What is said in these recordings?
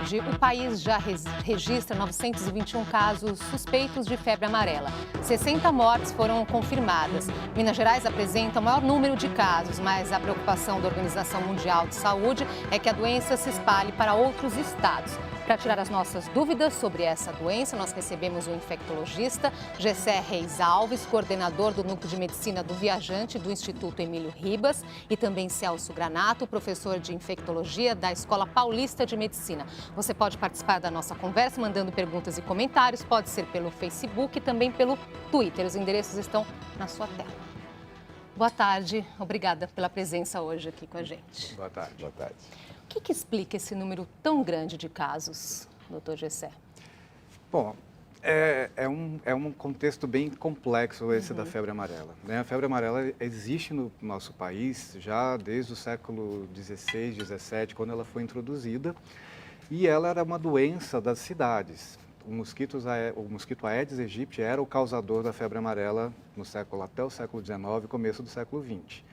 tarde, o país já registra 921 casos suspeitos de febre amarela. 60 mortes foram confirmadas. Minas Gerais apresenta o maior número de casos, mas a preocupação da Organização Mundial de Saúde é que a doença se espalhe para outros estados. Para tirar as nossas dúvidas sobre essa doença, nós recebemos o infectologista Gessé Reis Alves, coordenador do Núcleo de Medicina do Viajante do Instituto Emílio Ribas, e também Celso Granato, professor de infectologia da Escola Paulista de Medicina. Você pode participar da nossa conversa mandando perguntas e comentários, pode ser pelo Facebook e também pelo Twitter. Os endereços estão na sua tela. Boa tarde, obrigada pela presença hoje aqui com a gente. Boa tarde. Boa tarde. O que explica esse número tão grande de casos, doutor Gessé? Bom, é um contexto bem complexo esse da febre amarela, né? A febre amarela existe no nosso país já desde o século XVI, XVII, quando ela foi introduzida, e ela era uma doença das cidades. O mosquito Aedes aegypti era o causador da febre amarela até o século XIX, começo do século XX.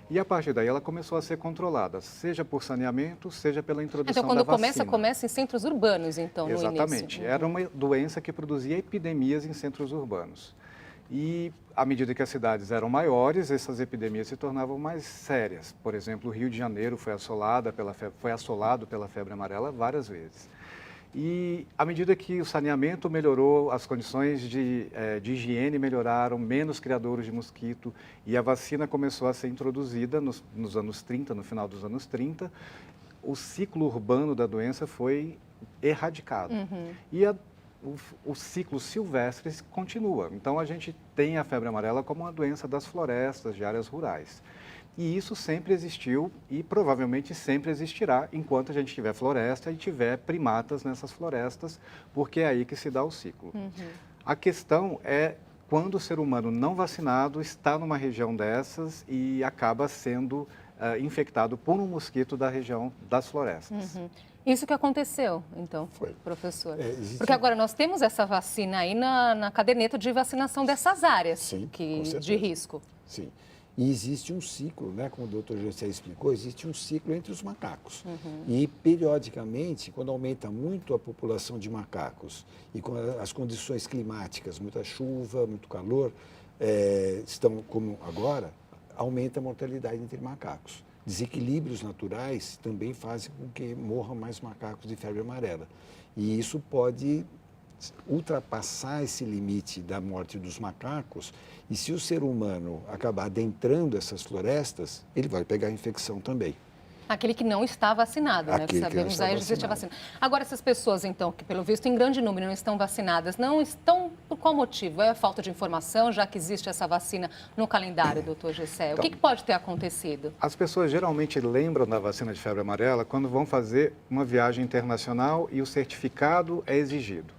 E a partir daí ela começou a ser controlada, seja por saneamento, seja pela introdução da vacina. Então, quando começa em centros urbanos, então, no início. Exatamente. Era uma doença que produzia epidemias em centros urbanos. E, à medida que as cidades eram maiores, essas epidemias se tornavam mais sérias. Por exemplo, o Rio de Janeiro foi assolado pela febre amarela várias vezes. E, à medida que o saneamento melhorou, as condições de higiene melhoraram, menos criadouros de mosquito, e a vacina começou a ser introduzida nos anos 30, no final dos anos 30, o ciclo urbano da doença foi erradicado. E o ciclo silvestre continua. Então, a gente tem a febre amarela como uma doença das florestas, de áreas rurais. E isso sempre existiu e provavelmente sempre existirá enquanto a gente tiver floresta e tiver primatas nessas florestas, porque é aí que se dá o ciclo. A questão é quando o ser humano não vacinado está numa região dessas e acaba sendo infectado por um mosquito da região das florestas. Isso que aconteceu, então, Foi. professor? Existe... Porque agora nós temos essa vacina aí na caderneta de vacinação dessas áreas. Sim, de risco. Sim. E existe um ciclo, né, como o doutor Gessé explicou, existe um ciclo entre os macacos. E, periodicamente, quando aumenta muito a população de macacos e com as condições climáticas, muita chuva, muito calor, estão como agora, aumenta a mortalidade entre macacos. Desequilíbrios naturais também fazem com que morram mais macacos de febre amarela. E isso pode ultrapassar esse limite da morte dos macacos, e se o ser humano acabar adentrando essas florestas, ele vai pegar a infecção também. Aquele que não está vacinado, né? Que sabemos aí existe a vacina. Agora, essas pessoas, então, que pelo visto em grande número não estão vacinadas, não estão por qual motivo? É falta de informação, já que existe essa vacina no calendário, doutor Gessé? O que pode ter acontecido? As pessoas geralmente lembram da vacina de febre amarela quando vão fazer uma viagem internacional e o certificado é exigido.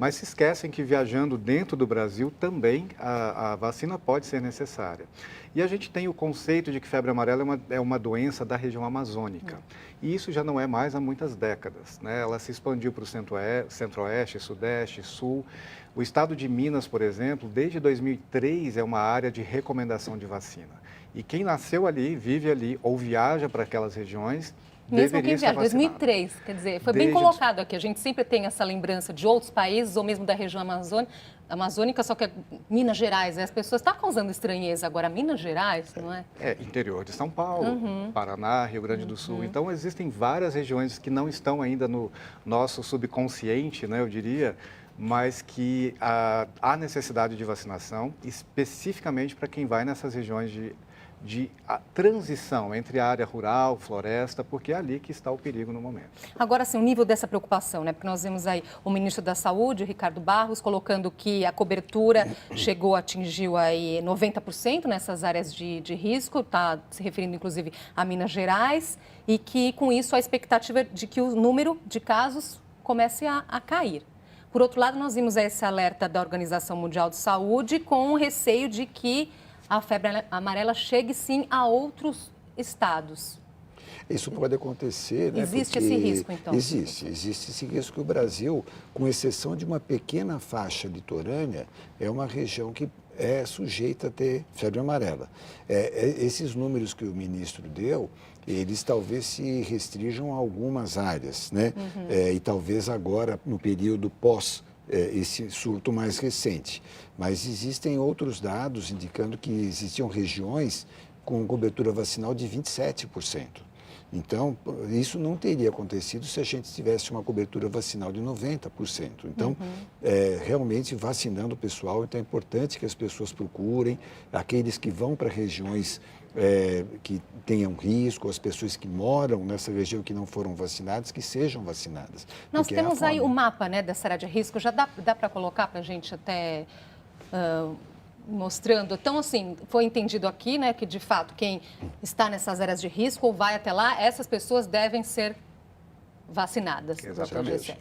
Mas se esquecem que viajando dentro do Brasil também a vacina pode ser necessária. E a gente tem o conceito de que febre amarela é uma doença da região amazônica. E isso já não é mais há muitas décadas, né? Ela se expandiu para o centro-oeste, sudeste, sul. O estado de Minas, por exemplo, desde 2003 é uma área de recomendação de vacina. E quem nasceu ali, vive ali ou viaja para aquelas regiões, mesmo quem viaja, 2003, quer dizer, foi bem colocado aqui. A gente sempre tem essa lembrança de outros países ou mesmo da região amazônica, só que Minas Gerais, né? As pessoas estão causando estranheza agora. Minas Gerais, não é? Interior de São Paulo, Paraná, Rio Grande do Sul. Então, existem várias regiões que não estão ainda no nosso subconsciente, né, eu diria, mas que há necessidade de vacinação, especificamente para quem vai nessas regiões de transição entre a área rural, floresta, porque é ali que está o perigo no momento. Agora, sim, o nível dessa preocupação, né? Porque nós vemos aí o ministro da Saúde, Ricardo Barros, colocando que a cobertura atingiu aí 90% nessas áreas de risco, está se referindo inclusive a Minas Gerais, e que com isso a expectativa de que o número de casos comece a cair. Por outro lado, nós vimos esse alerta da Organização Mundial de Saúde com o receio de que a febre amarela chegue, sim, a outros estados. Isso pode acontecer, né? Existe esse risco, então? Existe esse risco. O Brasil, com exceção de uma pequena faixa litorânea, é uma região que é sujeita a ter febre amarela. Esses números que o ministro deu, eles talvez se restringam a algumas áreas, né? E talvez agora, no período pós esse surto mais recente. Mas existem outros dados indicando que existiam regiões com cobertura vacinal de 27%. Então, isso não teria acontecido se a gente tivesse uma cobertura vacinal de 90%. Então, realmente vacinando o pessoal, então é importante que as pessoas procurem, aqueles que vão para regiões que tenham risco, as pessoas que moram nessa região que não foram vacinadas, que sejam vacinadas. Nós temos aí o mapa, né, dessa área de risco, já dá para colocar para a gente até... mostrando. Então, assim, foi entendido aqui, né, que de fato quem está nessas áreas de risco ou vai até lá, essas pessoas devem ser vacinadas. Exatamente.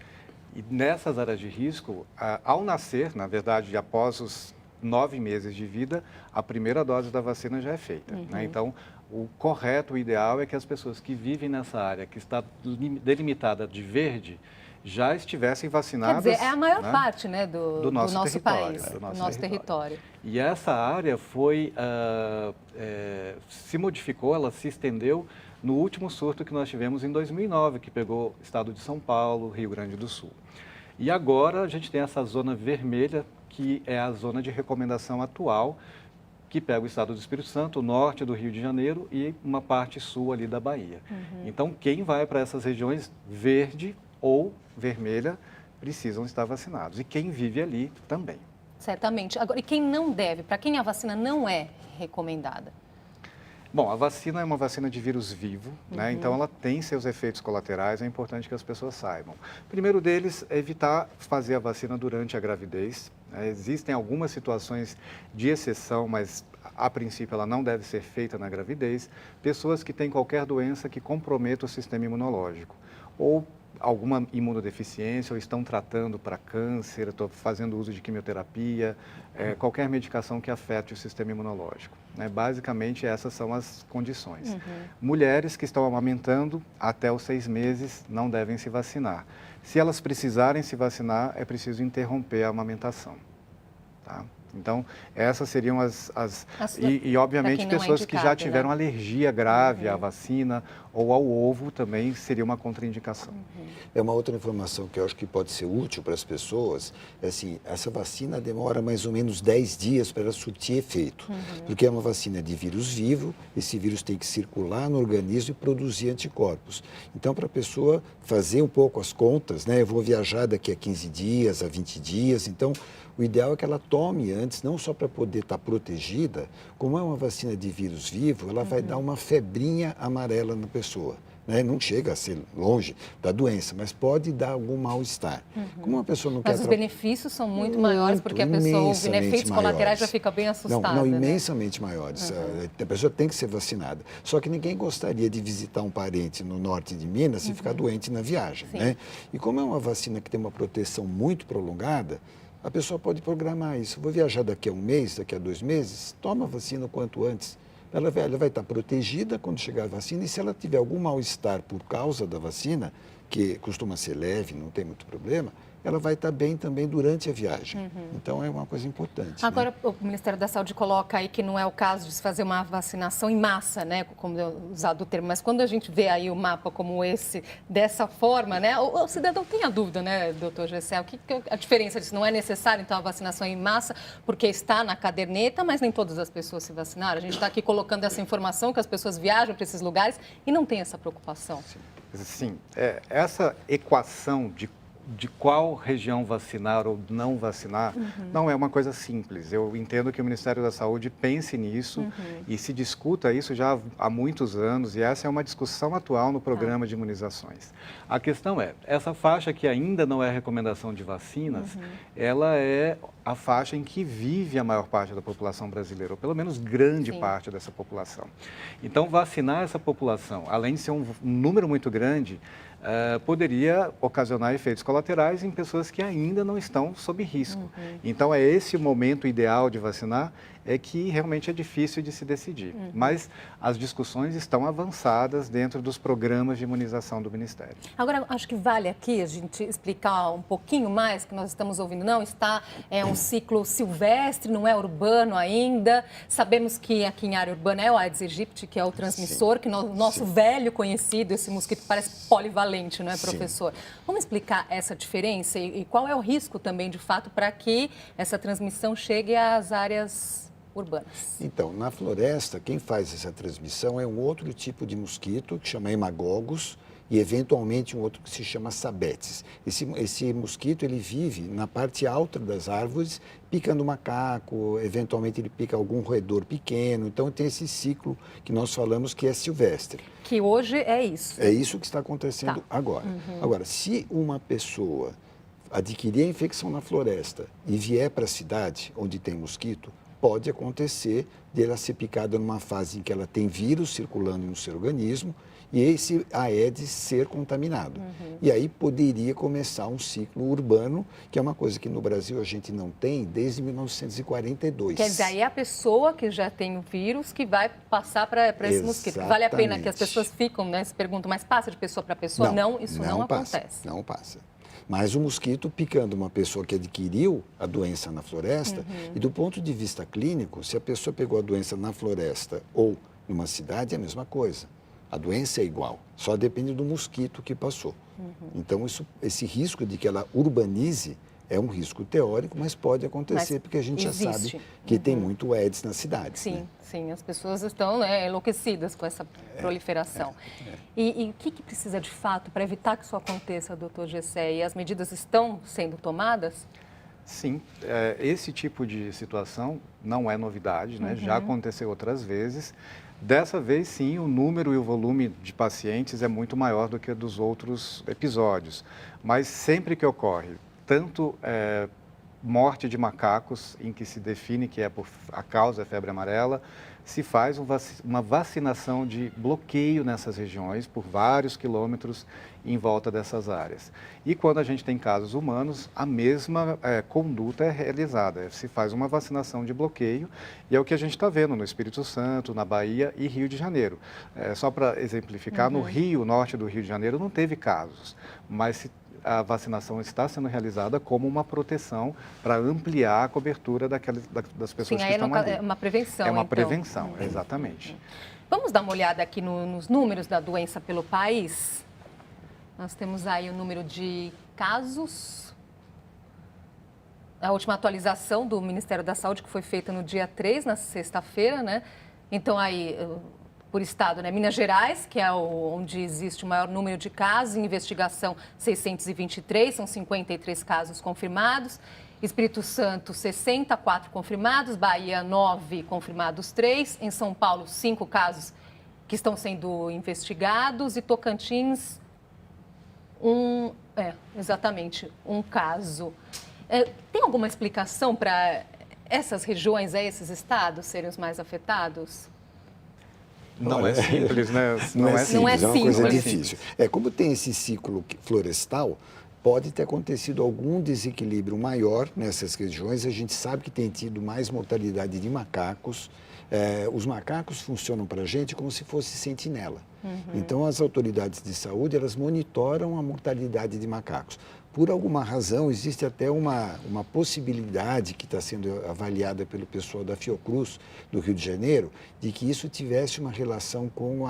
E nessas áreas de risco, ao nascer, na verdade, após os 9 meses de vida, a primeira dose da vacina já é feita. Né? Então, o correto, o ideal é que as pessoas que vivem nessa área, que está delimitada de verde, já estivessem vacinadas. Quer dizer, é a maior né, parte, né, do nosso país, do nosso território. E essa área foi, se modificou, ela se estendeu no último surto que nós tivemos em 2009, que pegou o estado de São Paulo, Rio Grande do Sul. E agora a gente tem essa zona vermelha, que é a zona de recomendação atual, que pega o estado do Espírito Santo, o norte do Rio de Janeiro e uma parte sul ali da Bahia. Então, quem vai para essas regiões verde ou vermelha precisam estar vacinados. E quem vive ali também. Certamente. Agora, e quem não deve? Para quem a vacina não é recomendada? Bom, a vacina é uma vacina de vírus vivo, né? Então ela tem seus efeitos colaterais, é importante que as pessoas saibam. O primeiro deles é evitar fazer a vacina durante a gravidez. Existem algumas situações de exceção, mas a princípio ela não deve ser feita na gravidez. Pessoas que têm qualquer doença que comprometa o sistema imunológico, ou alguma imunodeficiência, ou estão tratando para câncer, estão fazendo uso de quimioterapia, qualquer medicação que afete o sistema imunológico. Né? Basicamente, essas são as condições. Mulheres que estão amamentando até os 6 meses não devem se vacinar. Se elas precisarem se vacinar, é preciso interromper a amamentação. Tá? Então, essas seriam e obviamente, pessoas que já tiveram alergia grave à vacina ou ao ovo também seria uma contraindicação. É uma outra informação que eu acho que pode ser útil para as pessoas, é assim, essa vacina demora mais ou menos 10 dias para ela surtir efeito, porque é uma vacina de vírus vivo, esse vírus tem que circular no organismo e produzir anticorpos. Então, para a pessoa fazer um pouco as contas, né, eu vou viajar daqui a 15 dias, a 20 dias, então o ideal é que ela tome antes, não só para poder estar protegida, como é uma vacina de vírus vivo, ela vai dar uma febrinha amarela na pessoa. Né? Não chega a ser longe da doença, mas pode dar algum mal-estar. Como uma pessoa não quer... Mas os benefícios são muito maiores, porque a pessoa ouve efeitos colaterais já fica bem assustada. Não, imensamente maiores. A pessoa tem que ser vacinada. Só que ninguém gostaria de visitar um parente no norte de Minas e ficar doente na viagem. Né? E como é uma vacina que tem uma proteção muito prolongada, a pessoa pode programar isso. Vou viajar daqui a 1 mês, daqui a 2 meses, toma a vacina o quanto antes. Ela vai estar protegida quando chegar a vacina e se ela tiver algum mal-estar por causa da vacina, que costuma ser leve, não tem muito problema, ela vai estar bem também durante a viagem. Então, é uma coisa importante. Agora, né? O Ministério da Saúde coloca aí que não é o caso de se fazer uma vacinação em massa, né, como é usado o termo, mas quando a gente vê aí o mapa como esse, dessa forma, né, o cidadão tem a dúvida, né, doutor Gessé, o que a diferença disso? Não é necessário, então, a vacinação em massa, porque está na caderneta, mas nem todas as pessoas se vacinaram. A gente está aqui colocando essa informação que as pessoas viajam para esses lugares e não tem essa preocupação. Sim, essa equação de qual região vacinar ou não vacinar, não é uma coisa simples. Eu entendo que o Ministério da Saúde pense nisso e se discuta isso já há muitos anos, e essa é uma discussão atual no programa de imunizações. A questão é, essa faixa que ainda não é recomendação de vacinas, ela é a faixa em que vive a maior parte da população brasileira, ou pelo menos grande parte dessa população. Então, vacinar essa população, além de ser um número muito grande, poderia ocasionar efeitos colaterais em pessoas que ainda não estão sob risco. Então, é esse o momento ideal de vacinar é que realmente é difícil de se decidir. Mas as discussões estão avançadas dentro dos programas de imunização do Ministério. Agora, acho que vale aqui a gente explicar um pouquinho mais, que nós estamos ouvindo, não está um ciclo silvestre, não é urbano ainda. Sabemos que aqui em área urbana é o Aedes aegypti, que é o transmissor, que nosso velho conhecido, esse mosquito parece polivalente, não é, professor? Vamos explicar essa diferença e qual é o risco também, de fato, para que essa transmissão chegue às áreas urbanas? Então, na floresta, quem faz essa transmissão é um outro tipo de mosquito, que chama hemagogos, e eventualmente um outro que se chama sabetes. Esse mosquito, ele vive na parte alta das árvores, picando macaco, eventualmente ele pica algum roedor pequeno, então tem esse ciclo que nós falamos que é silvestre. Que hoje é isso. É isso que está acontecendo agora. Agora, se uma pessoa adquirir a infecção na floresta e vier para a cidade onde tem mosquito, pode acontecer de ela ser picada numa fase em que ela tem vírus circulando no seu organismo e esse Aedes ser contaminado. E aí poderia começar um ciclo urbano, que é uma coisa que no Brasil a gente não tem desde 1942. Quer dizer, aí é a pessoa que já tem o vírus que vai passar para esse mosquito. Vale a pena que as pessoas ficam, né, se perguntam, mas passa de pessoa para pessoa? Não, isso não acontece. Não passa. Mas o mosquito picando uma pessoa que adquiriu a doença na floresta, e do ponto de vista clínico, se a pessoa pegou a doença na floresta ou numa cidade, é a mesma coisa. A doença é igual, só depende do mosquito que passou. Então, esse risco de que ela urbanize é um risco teórico, mas pode acontecer, porque a gente já sabe que tem muito Aedes nas cidades. Sim, né? sim, as pessoas estão, né, enlouquecidas com essa proliferação. E o que precisa de fato para evitar que isso aconteça, doutor Gessé? E as medidas estão sendo tomadas? Sim, esse tipo de situação não é novidade, né? Já aconteceu outras vezes. Dessa vez, sim, o número e o volume de pacientes é muito maior do que dos outros episódios. Mas sempre que ocorre, tanto morte de macacos, em que se define que a causa é febre amarela, se faz uma vacinação de bloqueio nessas regiões por vários quilômetros em volta dessas áreas. E quando a gente tem casos humanos, a mesma conduta é realizada. Se faz uma vacinação de bloqueio e é o que a gente está vendo no Espírito Santo, na Bahia e Rio de Janeiro. Só para exemplificar, no Rio, norte do Rio de Janeiro, não teve casos, mas a vacinação está sendo realizada como uma proteção para ampliar a cobertura das pessoas que estão ali. É uma prevenção, É uma então. prevenção, exatamente. Vamos dar uma olhada aqui nos números da doença pelo país? Nós temos aí o número de casos. A última atualização do Ministério da Saúde, que foi feita no dia 3, na sexta-feira, né? Então, aí, por estado, né? Minas Gerais, que é onde existe o maior número de casos, em investigação 623, são 53 casos confirmados. Espírito Santo, 64 confirmados, Bahia, 9 confirmados, 3. Em São Paulo, 5 casos que estão sendo investigados e Tocantins, exatamente, um caso. Tem alguma explicação para essas regiões, esses estados serem os mais afetados? Não é simples, né? Não é simples, é uma coisa simples. difícil. Como tem esse ciclo florestal, pode ter acontecido algum desequilíbrio maior nessas regiões. A gente sabe que tem tido mais mortalidade de macacos. Os macacos funcionam para a gente como se fosse sentinela. Então, as autoridades de saúde, elas monitoram a mortalidade de macacos. Por alguma razão, existe até uma possibilidade que está sendo avaliada pelo pessoal da Fiocruz, do Rio de Janeiro, de que isso tivesse uma relação com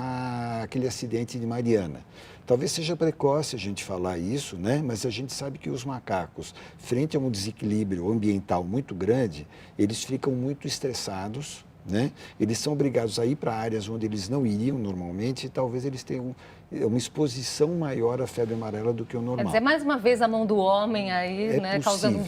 aquele acidente de Mariana. Talvez seja precoce a gente falar isso, né? Mas a gente sabe que os macacos, frente a um desequilíbrio ambiental muito grande, eles ficam muito estressados, né? Eles são obrigados a ir para áreas onde eles não iriam normalmente e talvez eles tenham uma exposição maior à febre amarela do que o normal. Quer dizer, mais uma vez a mão do homem aí, né, causando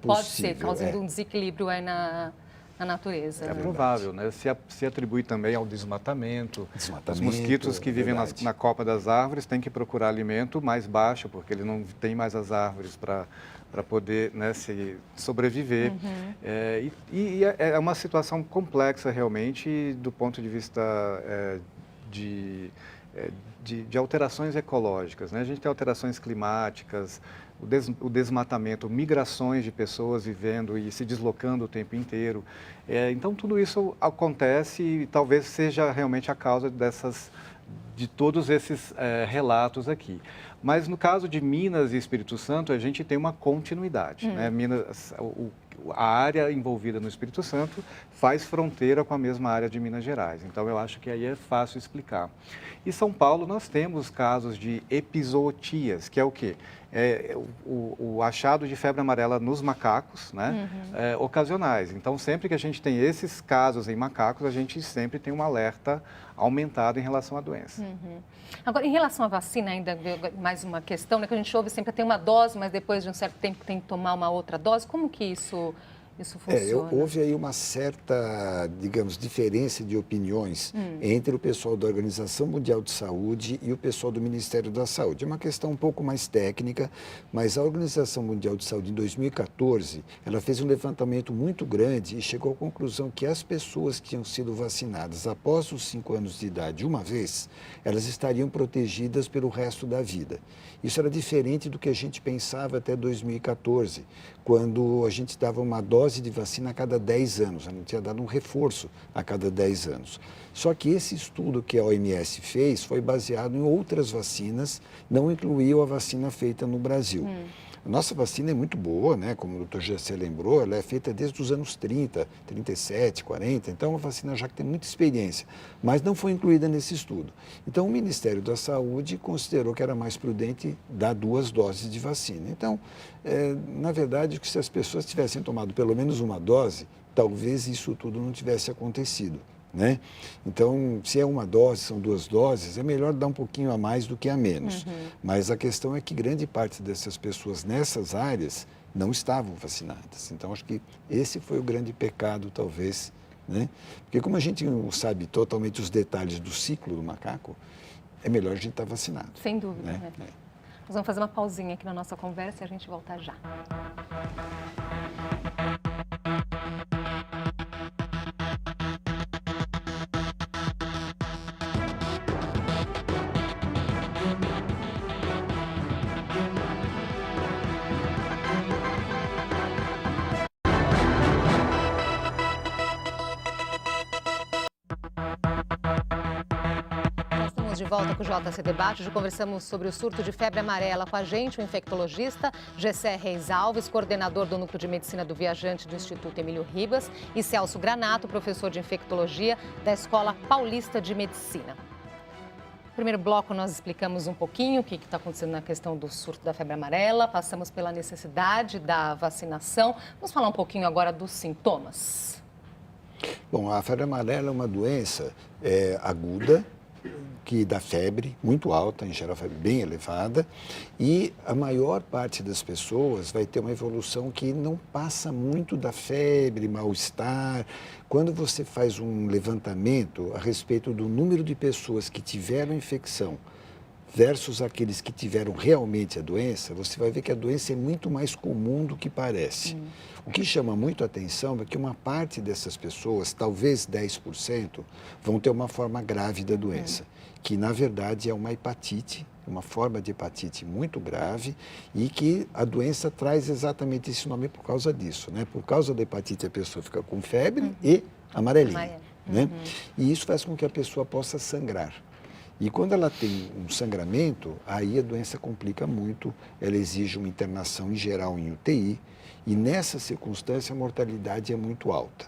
pode ser, causando um desequilíbrio aí na natureza. É provável, né? Se atribui também ao desmatamento. Os mosquitos que vivem na copa das árvores têm que procurar alimento mais baixo, porque ele não tem mais as árvores para poder, né, se sobreviver. É uma situação complexa realmente do ponto de vista de alterações ecológicas, né? A gente tem alterações climáticas, o desmatamento, migrações de pessoas vivendo e se deslocando o tempo inteiro. Então, tudo isso acontece e talvez seja realmente a causa de todos esses relatos aqui. Mas no caso de Minas e Espírito Santo, a gente tem uma continuidade. Né? A área envolvida no Espírito Santo faz fronteira com a mesma área de Minas Gerais. Então, eu acho que aí é fácil explicar. Em São Paulo, nós temos casos de epizootias, que é o quê? O achado de febre amarela nos macacos, né? Ocasionais. Então, sempre que a gente tem esses casos em macacos, a gente sempre tem um alerta aumentado em relação à doença. Agora, em relação à vacina, ainda mais uma questão, né, que a gente ouve sempre que tem uma dose, mas depois de um certo tempo tem que tomar uma outra dose. Como que isso funciona? Houve aí uma certa, digamos, diferença de opiniões entre o pessoal da Organização Mundial de Saúde e o pessoal do Ministério da Saúde. É uma questão um pouco mais técnica, mas a Organização Mundial de Saúde, em 2014, ela fez um levantamento muito grande e chegou à conclusão que as pessoas que tinham sido vacinadas após os 5 anos de idade, uma vez, elas estariam protegidas pelo resto da vida. Isso era diferente do que a gente pensava até 2014, quando a gente dava uma dose de vacina a cada 10 anos, a gente tinha dado um reforço a cada 10 anos. Só que esse estudo que a OMS fez foi baseado em outras vacinas, não incluiu a vacina feita no Brasil. A nossa vacina é muito boa, né? Como o doutor Gessé lembrou, ela é feita desde os anos 30, 37, 40, então é uma vacina já que tem muita experiência, mas não foi incluída nesse estudo. Então o Ministério da Saúde considerou que era mais prudente dar 2 doses de vacina. Então, na verdade, que se as pessoas tivessem tomado pelo menos uma dose, talvez isso tudo não tivesse acontecido. Né? Então, se é uma dose, são 2 doses, é melhor dar um pouquinho a mais do que a menos. Mas a questão é que grande parte dessas pessoas nessas áreas não estavam vacinadas. Então, acho que esse foi o grande pecado, talvez, né? Porque como a gente não sabe totalmente os detalhes do ciclo do macaco, é melhor a gente estar vacinado. Sem dúvida. Né? Nós vamos fazer uma pausinha aqui na nossa conversa e a gente volta já. De volta com o JC Debate, hoje conversamos sobre o surto de febre amarela com a gente, o infectologista Gessé Reis Alves, coordenador do Núcleo de Medicina do Viajante do Instituto Emílio Ribas, e Celso Granato, professor de infectologia da Escola Paulista de Medicina. No primeiro bloco nós explicamos um pouquinho o que está acontecendo na questão do surto da febre amarela, passamos pela necessidade da vacinação. Vamos falar um pouquinho agora dos sintomas. Bom, a febre amarela é uma doença aguda, que dá febre muito alta, em geral febre bem elevada, e a maior parte das pessoas vai ter uma evolução que não passa muito da febre, mal-estar. Quando você faz um levantamento a respeito do número de pessoas que tiveram infecção versus aqueles que tiveram realmente a doença, você vai ver que a doença é muito mais comum do que parece. O que chama muito a atenção é que uma parte dessas pessoas, talvez 10%, vão ter uma forma grave da doença, que na verdade é uma hepatite, uma forma de hepatite muito grave e que a doença traz exatamente esse nome por causa disso, né? Por causa da hepatite a pessoa fica com febre e amarelinha, né? E isso faz com que a pessoa possa sangrar. E quando ela tem um sangramento, aí a doença complica muito, ela exige uma internação em geral em UTI, e nessa circunstância a mortalidade é muito alta.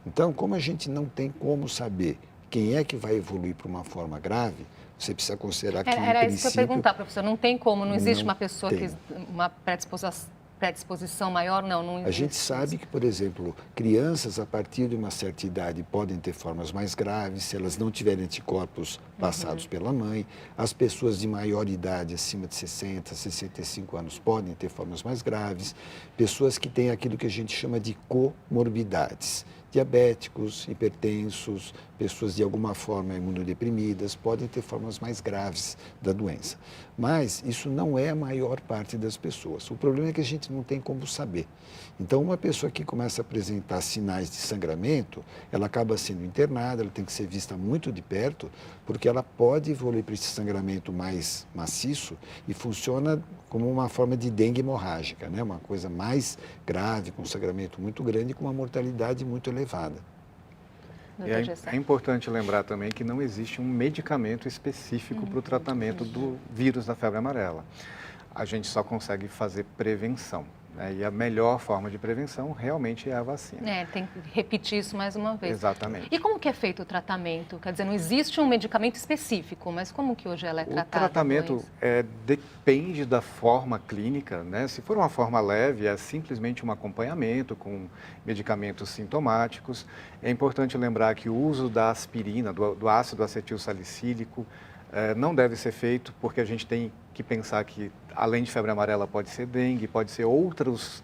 Então, como a gente não tem como saber quem é que vai evoluir para uma forma grave, você precisa considerar que, Era isso que eu ia perguntar, professor. Não tem como, não existe uma pessoa tem. que uma predisposição maior, não existe. A gente sabe que, por exemplo, crianças a partir de uma certa idade podem ter formas mais graves se elas não tiverem anticorpos passados pela mãe. As pessoas de maior idade, acima de 60, 65 anos, podem ter formas mais graves. Pessoas que têm aquilo que a gente chama de comorbidades. diabéticos, hipertensos, pessoas de alguma forma imunodeprimidas, podem ter formas mais graves da doença. Mas isso não é a maior parte das pessoas. O problema é que a gente não tem como saber. Então, uma pessoa que começa a apresentar sinais de sangramento, ela acaba sendo internada, ela tem que ser vista muito de perto, porque ela pode evoluir para esse sangramento mais maciço e funciona como uma forma de dengue hemorrágica, né? Uma coisa mais grave, com um sangramento muito grande e com uma mortalidade muito elevada. É importante lembrar também que não existe um medicamento específico para o tratamento do vírus da febre amarela. A gente só consegue fazer prevenção. E a melhor forma de prevenção realmente é a vacina. Tem que repetir isso mais uma vez. Exatamente. E como que é feito o tratamento? Quer dizer, não existe um medicamento específico, mas como que hoje ela é tratada? O tratamento depende da forma clínica, né? Se for uma forma leve, é simplesmente um acompanhamento com medicamentos sintomáticos. É importante lembrar que o uso da aspirina, do ácido acetil salicílico, não deve ser feito porque a gente tem que pensar que, além de febre amarela, pode ser dengue, pode ser outros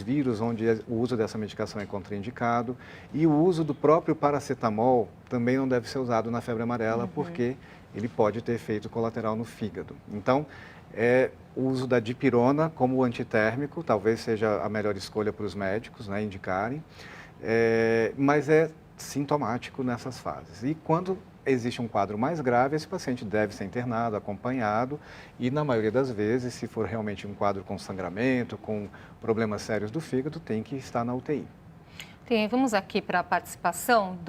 vírus onde o uso dessa medicação é contraindicado. E o uso do próprio paracetamol também não deve ser usado na febre amarela porque ele pode ter efeito colateral no fígado. Então, o uso da dipirona como antitérmico talvez seja a melhor escolha para os médicos, né, indicarem, mas é sintomático nessas fases. E quando existe um quadro mais grave, esse paciente deve ser internado, acompanhado e, na maioria das vezes, se for realmente um quadro com sangramento, com problemas sérios do fígado, tem que estar na UTI. Vamos aqui para a participação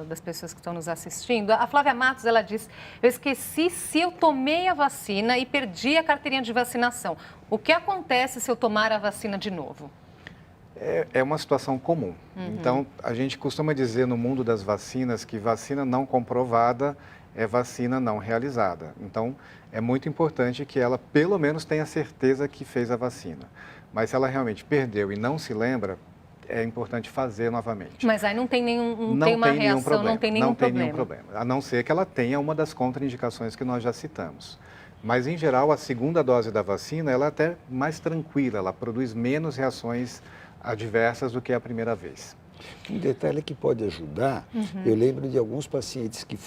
das pessoas que estão nos assistindo. A Flávia Matos, ela diz, eu esqueci se eu tomei a vacina e perdi a carteirinha de vacinação. O que acontece se eu tomar a vacina de novo? É uma situação comum. Então, a gente costuma dizer no mundo das vacinas que vacina não comprovada é vacina não realizada. Então, é muito importante que ela, pelo menos, tenha certeza que fez a vacina. Mas se ela realmente perdeu e não se lembra, é importante fazer novamente. Mas aí não tem nenhum problema. A não ser que ela tenha uma das contraindicações que nós já citamos. Mas, em geral, a segunda dose da vacina ela é até mais tranquila, ela produz menos reações adversas do que a primeira vez. Um detalhe que pode ajudar, eu lembro de alguns pacientes que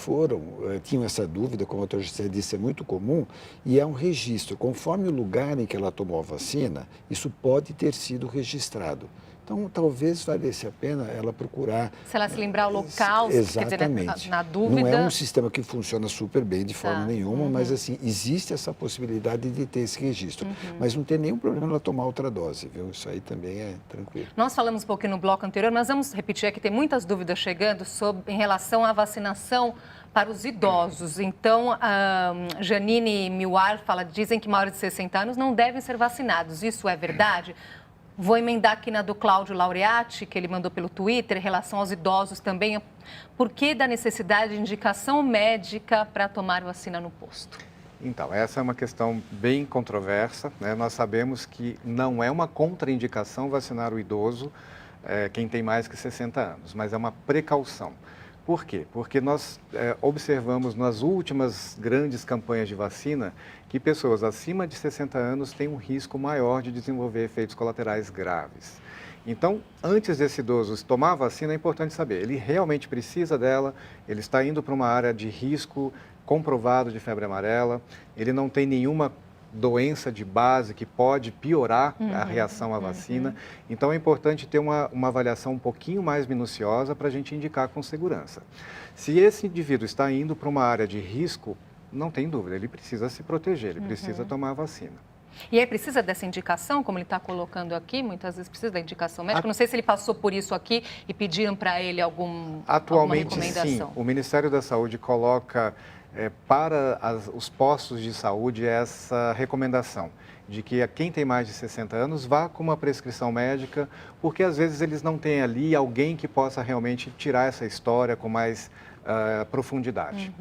tinham essa dúvida, como a doutora Gisele disse, é muito comum, e é um registro. Conforme o lugar em que ela tomou a vacina, isso pode ter sido registrado. Então, talvez valesse a pena ela procurar... Se ela se lembrar o local, exatamente. Quer dizer, na dúvida... Não é um sistema que funciona super bem de forma nenhuma, mas assim, existe essa possibilidade de ter esse registro. Mas não tem nenhum problema ela tomar outra dose, viu? Isso aí também é tranquilo. Nós falamos um pouquinho no bloco anterior, mas vamos repetir aqui, tem muitas dúvidas chegando em relação à vacinação para os idosos. Então, a Janine Miwar fala, dizem que maiores de 60 anos não devem ser vacinados. Isso é verdade? Vou emendar aqui na do Cláudio Laureati, que ele mandou pelo Twitter, em relação aos idosos também. Por que da necessidade de indicação médica para tomar vacina no posto? Então, essa é uma questão bem controversa, né? Nós sabemos que não é uma contraindicação vacinar o idoso, quem tem mais que 60 anos, mas é uma precaução. Por quê? Porque nós observamos nas últimas grandes campanhas de vacina que pessoas acima de 60 anos têm um risco maior de desenvolver efeitos colaterais graves. Então, antes desse idoso tomar a vacina, é importante saber, ele realmente precisa dela, ele está indo para uma área de risco comprovado de febre amarela, ele não tem nenhuma doença de base que pode piorar a reação à vacina. Então, é importante ter uma avaliação um pouquinho mais minuciosa para a gente indicar com segurança. Se esse indivíduo está indo para uma área de risco, não tem dúvida, ele precisa se proteger, ele precisa tomar a vacina. E aí precisa dessa indicação, como ele está colocando aqui, muitas vezes precisa da indicação médica. Não sei se ele passou por isso aqui e pediram para ele alguma recomendação. Sim, o Ministério da Saúde coloca para os postos de saúde essa recomendação de que quem tem mais de 60 anos vá com uma prescrição médica, porque às vezes eles não têm ali alguém que possa realmente tirar essa história com mais profundidade.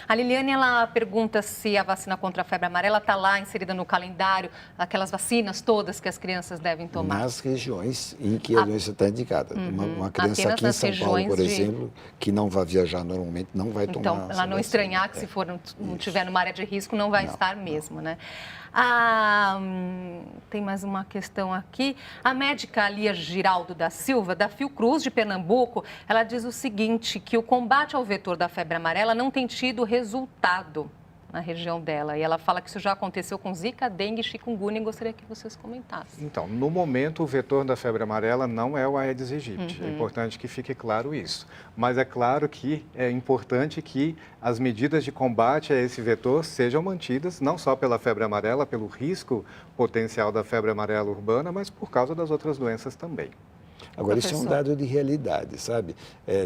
A Liliane, ela pergunta se a vacina contra a febre amarela está lá inserida no calendário, aquelas vacinas todas que as crianças devem tomar. Nas regiões em que a doença está indicada. Uma criança apenas aqui em São Paulo, por exemplo, que não vai viajar normalmente, não vai tomar. Então, ela não estranhar que se não estiver numa área de risco, não vai estar mesmo, né? Tem mais uma questão aqui. A médica Lia Giraldo da Silva, da Fiocruz de Pernambuco, ela diz o seguinte, que o combate ao vetor da febre amarela não tem tido resultado na região dela. E ela fala que isso já aconteceu com Zika, dengue e chikungunya, e gostaria que vocês comentassem. Então, no momento, o vetor da febre amarela não é o Aedes aegypti. É importante que fique claro isso. Mas é claro que é importante que as medidas de combate a esse vetor sejam mantidas, não só pela febre amarela, pelo risco potencial da febre amarela urbana, mas por causa das outras doenças também. Agora, isso é um dado de realidade, sabe?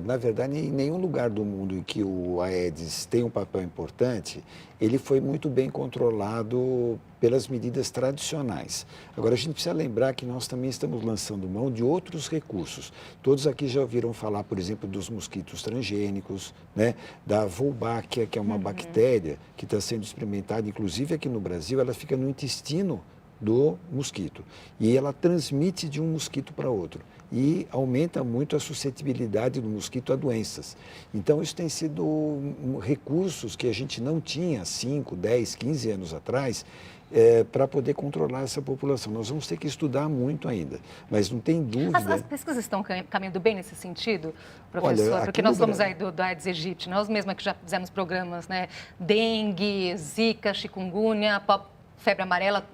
Na verdade, em nenhum lugar do mundo em que o Aedes tem um papel importante, ele foi muito bem controlado pelas medidas tradicionais. Agora, a gente precisa lembrar que nós também estamos lançando mão de outros recursos. Todos aqui já ouviram falar, por exemplo, dos mosquitos transgênicos, né? Da Wolbachia, que é uma bactéria que está sendo experimentada, inclusive aqui no Brasil, ela fica no intestino do mosquito e ela transmite de um mosquito para outro e aumenta muito a suscetibilidade do mosquito a doenças. Então, isso tem sido recursos que a gente não tinha 5, 10, 15 anos atrás para poder controlar essa população. Nós vamos ter que estudar muito ainda, mas não tem dúvida... As pesquisas estão caminhando bem nesse sentido, professor? Olha, porque nós somos aí do Aedes aegypti, nós mesmos que já fizemos programas, né? Dengue, Zika, chikungunya, febre amarela,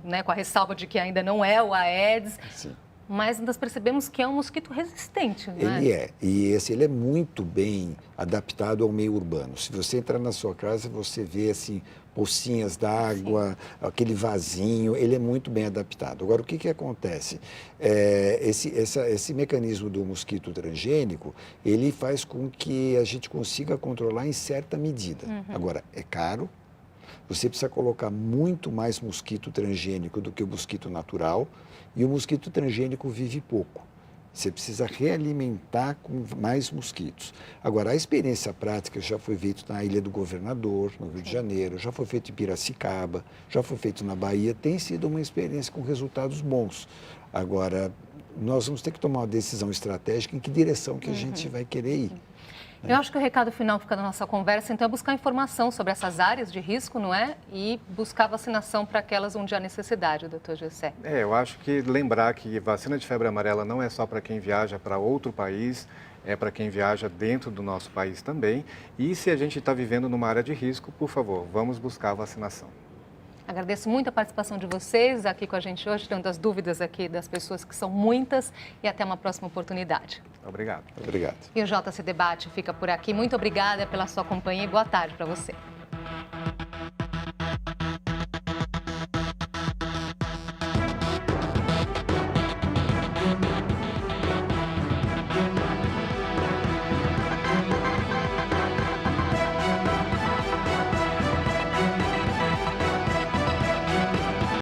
né, com a ressalva de que ainda não é o Aedes, Sim. Mas nós percebemos que é um mosquito resistente, né? Ele é, e ele é muito bem adaptado ao meio urbano. Se você entrar na sua casa, você vê assim, pocinhas d'água, aquele vasinho, ele é muito bem adaptado. Agora, o que acontece? Esse mecanismo do mosquito transgênico, ele faz com que a gente consiga controlar em certa medida. Agora, é caro. Você precisa colocar muito mais mosquito transgênico do que o mosquito natural e o mosquito transgênico vive pouco. Você precisa realimentar com mais mosquitos. Agora, a experiência prática já foi feita na Ilha do Governador, no Rio de Janeiro, já foi feito em Piracicaba, já foi feito na Bahia, tem sido uma experiência com resultados bons. Agora, nós vamos ter que tomar uma decisão estratégica em que direção que a gente vai querer ir. Eu acho que o recado final fica da nossa conversa, então, é buscar informação sobre essas áreas de risco, não é? E buscar vacinação para aquelas onde há necessidade, doutor Gessé. Eu acho que lembrar que vacina de febre amarela não é só para quem viaja para outro país, é para quem viaja dentro do nosso país também. E se a gente está vivendo numa área de risco, por favor, vamos buscar a vacinação. Agradeço muito a participação de vocês aqui com a gente hoje, tirando as dúvidas aqui das pessoas, que são muitas, e até uma próxima oportunidade. Obrigado. Obrigado. E o JC Debate fica por aqui. Muito obrigada pela sua companhia e boa tarde para você.